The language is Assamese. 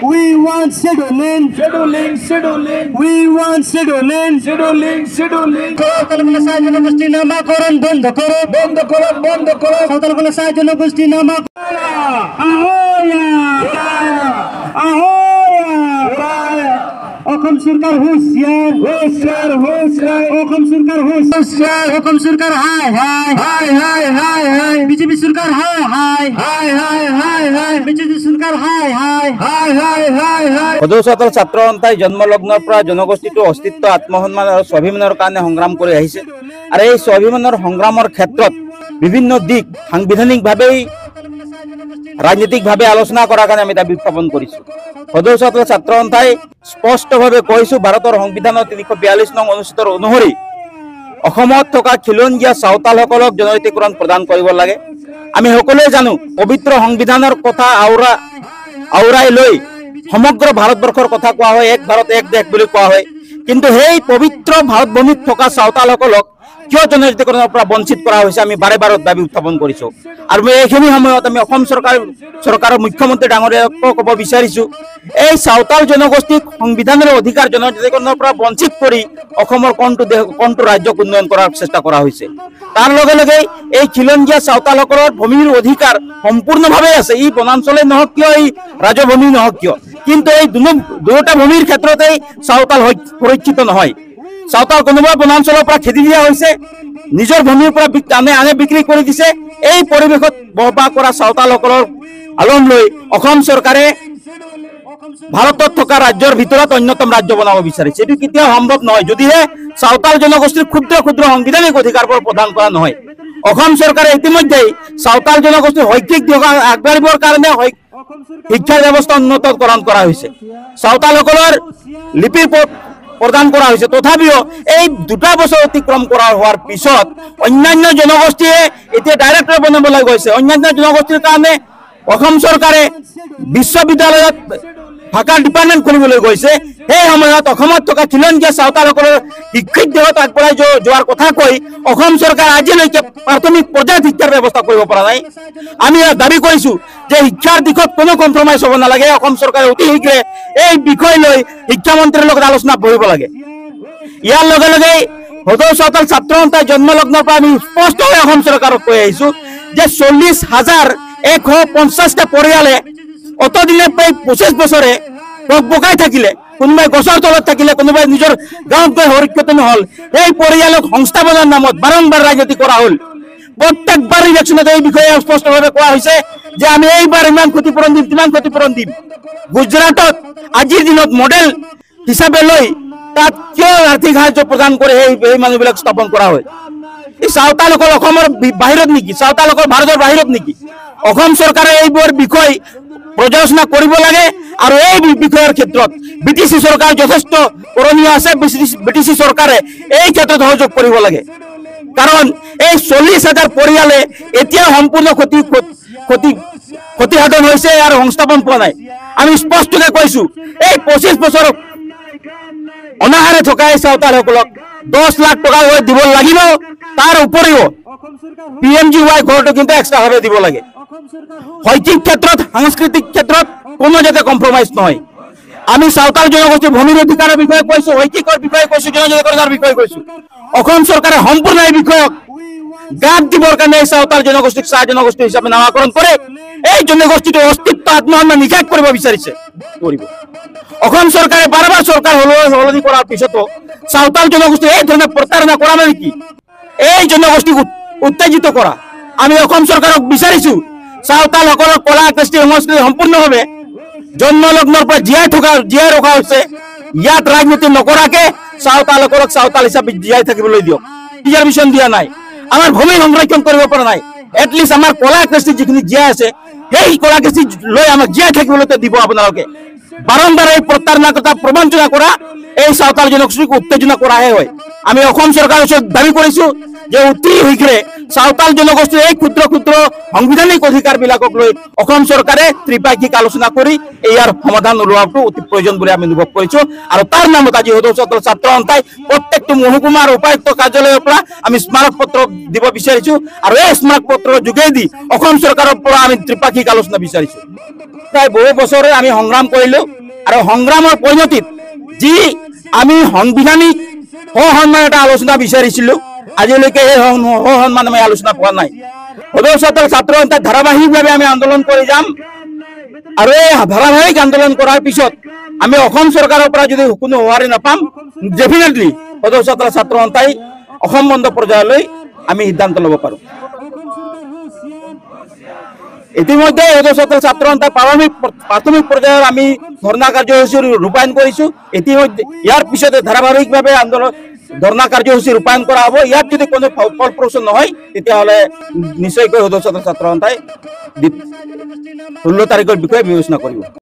We want scheduling. We want scheduling. সাঁওতালগুলো সাহায্য জনগোষ্ঠী নামাকরণ বন্ধ করো। সাঁওতালগুলো সাহায্য জনগোষ্ঠী নামাকরণ। অসম সরকার হুঁশিয়ার। অসম সরকার হুঁশিয়ার। অসম সরকার হাই হাই। বিজেপি সরকার হাই হাই। বিজেপি সরকার হাই হাই। সদৌ ছাত্ৰ সন্থাই জন্মলগ্নৰ পৰা জনগোষ্ঠীটো অস্তিত্ব আত্মসন্মান আৰু স্বাভিমানৰ কাৰণে সংগ্ৰাম কৰি আহিছে আৰু এই স্বাভিমানৰ সংগ্ৰামৰ ক্ষেত্ৰত বিভিন্ন দিক সাংবিধানিকভাৱেই ৰাজনৈতিকভাৱে আলোচনা কৰাৰ কাৰণে আমি দাবী উত্থাপন কৰিছোঁ। সদৌ ছাত্ৰ সন্থাই স্পষ্টভাৱে কৈছোঁ, ভাৰতৰ সংবিধানৰ 342 নং অনুচ্ছেদৰ অনুসৰি অসমত থকা খিলঞ্জীয়া চাওতালসকলক জনজাতিকৰণ প্ৰদান কৰিব লাগে। আমি সকলোৱে জানো পবিত্ৰ সংবিধানৰ কথা আওৰাই লৈ সমগ্ৰ ভাৰতবৰ্ষৰ কথা কোৱা হয়, এক ভাৰত এক দেশ বুলি কোৱা হয়। কিন্তু সেই পবিত্ৰ ভাৰতভূমিত থকা চাওতালসকলক কিয় জনজাতিকৰণৰ পৰা বঞ্চিত কৰা হৈছে আমি বাৰে বাৰে দাবী উত্থাপন কৰিছোঁ। আৰু এইখিনি সময়ত আমি অসম চৰকাৰৰ মুখ্যমন্ত্ৰী ডাঙৰীয়াকো ক'ব বিচাৰিছোঁ, এই চাওতাল জনগোষ্ঠীক সংবিধানৰ অধিকাৰ জনজাতিকৰণৰ পৰা বঞ্চিত কৰি অসমৰ কোনটো ৰাজ্যক উন্নয়ন কৰাৰ চেষ্টা কৰা হৈছে। তাৰ লগে লগে এই খিলঞ্জীয়া চাওতালসকলৰ ভূমিৰ অধিকাৰ সম্পূৰ্ণভাৱে আছে, ই বনাঞ্চলেই নহওক কিয়, এই ৰাজভূমি নহওক কিয়। কিন্তু এই দুয়োটা ভূমিৰ ক্ষেত্ৰতেই চাওতাল সুৰক্ষিত নহয়। চাওতাল কোনোবা বনাঞ্চলৰ পৰা খেদি দিয়া হৈছে, নিজৰ ভূমিৰ পৰা আনে বিক্ৰী কৰি দিছে। এই পৰিৱেশত বসবাস কৰা চাওতালসকলৰ আলম লৈ অসম চৰকাৰে ভাৰতত থকা ৰাজ্যৰ ভিতৰত অন্যতম ৰাজ্য বনাব বিচাৰিছে। এইটো কেতিয়াও সম্ভৱ নহয় যদিহে চাওতাল জনগোষ্ঠীৰ ক্ষুদ্ৰ সাংবিধানিক অধিকাৰবোৰ প্ৰদান কৰা নহয়। অসম চৰকাৰে ইতিমধ্যেই চাওতাল জনগোষ্ঠীৰ শৈক্ষিক দিশত আগবাঢ়িবৰ কাৰণে শিক্ষাৰ ব্যৱস্থা উন্নতকৰণ কৰা হৈছে, চাওতালসকলৰ লিপি প্ৰদান কৰা হৈছে। তথাপিও এই 2 বছৰ অতিক্ৰম হোৱাৰ পিছত অন্যান্য জনগোষ্ঠীয়ে এতিয়া ডাইৰেক্টৰ বনাবলৈ গৈছে। অন্যান্য জনগোষ্ঠীৰ কাৰণে অসম চৰকাৰে বিশ্ববিদ্যালয়ত ভাষাৰ ডিপাৰ্টমেণ্ট খুলিবলৈ গৈছে। সেই সময়ত অসমত থকা খিলঞ্জীয়া চাওতালসকলৰ শিক্ষিত দিশত আগবঢ়াই যোৱাৰ কথা কৈ অসম চৰকাৰে আজিলৈকে প্ৰাথমিক পৰ্যায়ত শিক্ষাৰ ব্যৱস্থা কৰিব পৰা নাই। আমি দাবী কৰিছোঁ যে শিক্ষাৰ দিশত কোনো কম্প্ৰমাইজ হ'ব নালাগে। অসম চৰকাৰে অতি শীঘ্ৰে এই বিষয় লৈ শিক্ষামন্ত্ৰীৰ লগত আলোচনা বহিব লাগে। ইয়াৰ লগে লগে সদৌ চাওতাল ছাত্ৰ সন্থাই জন্মলগ্নৰ পৰা আমি স্পষ্টভাৱে অসম চৰকাৰক কৈ আহিছোঁ যে 40,150টা পৰিয়ালে অতদিনে প্ৰায় 25 বছৰে বকাই থাকিলে, কোনোবাই গছৰ তলত থাকিলে, কোনোবাই নিজৰ গাঁৱত গৈ সুৰক্ষিত নহ'ল। এই পৰিয়ালক সংস্থাপনৰ নামত বাৰম্বাৰ ৰাজনীতি কৰা হ'ল। প্ৰত্যেকবাৰ ইলেকশ্যনত এই বিষয়ে স্পষ্টভাৱে কোৱা হৈছে যে আমি এইবাৰ ইমান ক্ষতিপূৰণ দিম, কিমান ক্ষতিপূৰণ দিম। গুজৰাটত আজিৰ দিনত মডেল হিচাপে লৈ তাত কিয় আৰ্থিক সাহায্য প্ৰদান কৰি সেই মানুহবিলাক স্থাপন কৰা হয়? এই চাওতালসকল অসমৰ বাহিৰত নেকি? চাওতালসকল ভাৰতৰ বাহিৰত নেকি? অসম চৰকাৰে এইবোৰ বিষয় পৰ্যালোচনা কৰিব লাগে আৰু এই বিষয়ৰ ক্ষেত্ৰত BTC চৰকাৰ যথেষ্ট কৰণীয় আছে। BTC চৰকাৰে এই ক্ষেত্ৰত সহযোগ কৰিব লাগে, কাৰণ এই 40,000 পৰিয়ালে এতিয়া সম্পূৰ্ণ ক্ষতিসাধন হৈছে আৰু সংস্থাপন পোৱা নাই। আমি স্পষ্টকৈ কৈছোঁ, এই 25 বছৰ অনাহাৰে থকা এই চাওতালসকলক 10 লাখ টকা দিব লাগিব। তাৰ উপৰিও PMGY ঘৰটো কিন্তু এক্সট্ৰাভাৱে দিব লাগে। শৈক্ষিক ক্ষেত্ৰত, সাংস্কৃতিক ক্ষেত্ৰত কোনো যাতে কম্প্ৰমাইজ নহয়। আমি চাওতাল জনগোষ্ঠীৰ ভূমিৰ অধিকাৰৰ বিষয়ে কৈছোঁ, শৈক্ষিকৰ বিষয়ে কৈছোঁ, জনজাতিকৰণৰ বিষয়ে কৈছোঁ। অসম চৰকাৰে সম্পূৰ্ণ এই বিষয়ক গাত দিবৰ কাৰণে এই চাওতাল জনগোষ্ঠীক চাহ জনগোষ্ঠী হিচাপে নামাকৰণ কৰে এই জনগোষ্ঠীটোৰ অস্তিত্ব আত্মসন্মান নিষেধ কৰিব বিচাৰিছে। অসম চৰকাৰে বাৰবাৰ চৰকাৰ সলনি কৰাৰ পিছতো চাওতাল জনগোষ্ঠী এই ধৰণে প্ৰতাৰণা কৰা নাই নেকি? এই জনগোষ্ঠীক উত্তেজিত কৰা। আমি অসম চৰকাৰক বিচাৰিছোঁ, চাওতালসকলৰ কলা কৃষ্টি সংস্কৃতি সম্পূৰ্ণভাৱে জন্মলগ্নৰ পৰা জীয়াই ৰখা হৈছে। ইয়াত ৰাজনীতি নকৰাকে চাওতালসকলক চাওতাল হিচাপে জীয়াই থাকিবলৈ দিয়ক। ৰিজাৰ্ভেশ্যন দিয়া নাই, আমাৰ ভূমি সংৰক্ষণ কৰিব পৰা নাই। এটলিষ্ট আমাৰ কলা কৃষ্টি যিখিনি জীয়াই আছে সেই কলা কৃষ্টি লৈ আমাক জীয়াই থাকিবলৈ দিব আপোনালোকে। বাৰম্বাৰ এই প্ৰতাৰণা কথা প্ৰবঞ্চনা কৰা এই চাওতাল জনগোষ্ঠীক উত্তেজনা কৰাহে হয়। আমি অসম চৰকাৰৰ ওচৰত দাবী কৰিছোঁ যে অতি শীঘ্ৰে সাঁওতাল জনগোষ্ঠীৰ এই ক্ষুদ্ৰ ক্ষুদ্ৰ সাংবিধানিক অধিকাৰ বিলাকক লৈ অসম চৰকাৰে ত্ৰিপাক্ষিক আলোচনা কৰি ইয়াৰ সমাধান ওলোৱাটো অতি প্ৰয়োজন বুলি আমি অনুভৱ কৰিছো। আৰু তাৰ নামত আজি সদৌ সদল ছাত্ৰ সন্থাই প্ৰত্যেকটো মহকুমা আৰু উপায়ুক্ত কাৰ্যালয়ৰ পৰা আমি স্মাৰক পত্ৰ দিব বিচাৰিছো আৰু এই স্মাৰক পত্ৰৰ যোগেদি অসম চৰকাৰৰ পৰা আমি ত্ৰিপাক্ষিক আলোচনা বিচাৰিছো। প্ৰায় বহু বছৰে আমি সংগ্ৰাম কৰিলো আৰু সংগ্ৰামৰ পৰিণতিত যি আমি সাংবিধানিক সন্মান এটা আলোচনা বিচাৰিছিলো, আজিলৈকে এই সন্মান আমি আলোচনা পোৱা নাই। সদৌ সদল ছাত্ৰ সন্থাই ধাৰাবাহিকভাৱে আমি আন্দোলন কৰি যাম আৰু এই ধাৰাবাহিক আন্দোলন কৰাৰ পিছত আমি অসম চৰকাৰৰ পৰা যদি কোনো সঁহাৰি নাপাম, ডেফিনেটলি সদৌ সদল ছাত্ৰ সন্থাই অসম বন্ধ পৰ্যায়লৈ আমি সিদ্ধান্ত ল'ব পাৰো। ইতিমধ্যে সদৌ সদল ছাত্ৰ সন্থাই প্ৰাথমিক পৰ্যায়ৰ আমি ধৰ্ণা কাৰ্যসূচী ৰূপায়ণ কৰিছো। ইতিমধ্যে ইয়াৰ পিছতে ধাৰাবাহিকভাৱে আন্দোলন ধৰ্ণা কাৰ্যসূচী ৰূপায়ণ কৰা হ'ব। ইয়াত যদি কোনো ফলপ্ৰসূ নহয় তেতিয়াহ'লে নিশ্চয়কৈ সদৌ সদল ছাত্ৰ সন্থাই 16 তাৰিখৰ বিষয়ে বিবেচনা কৰিব।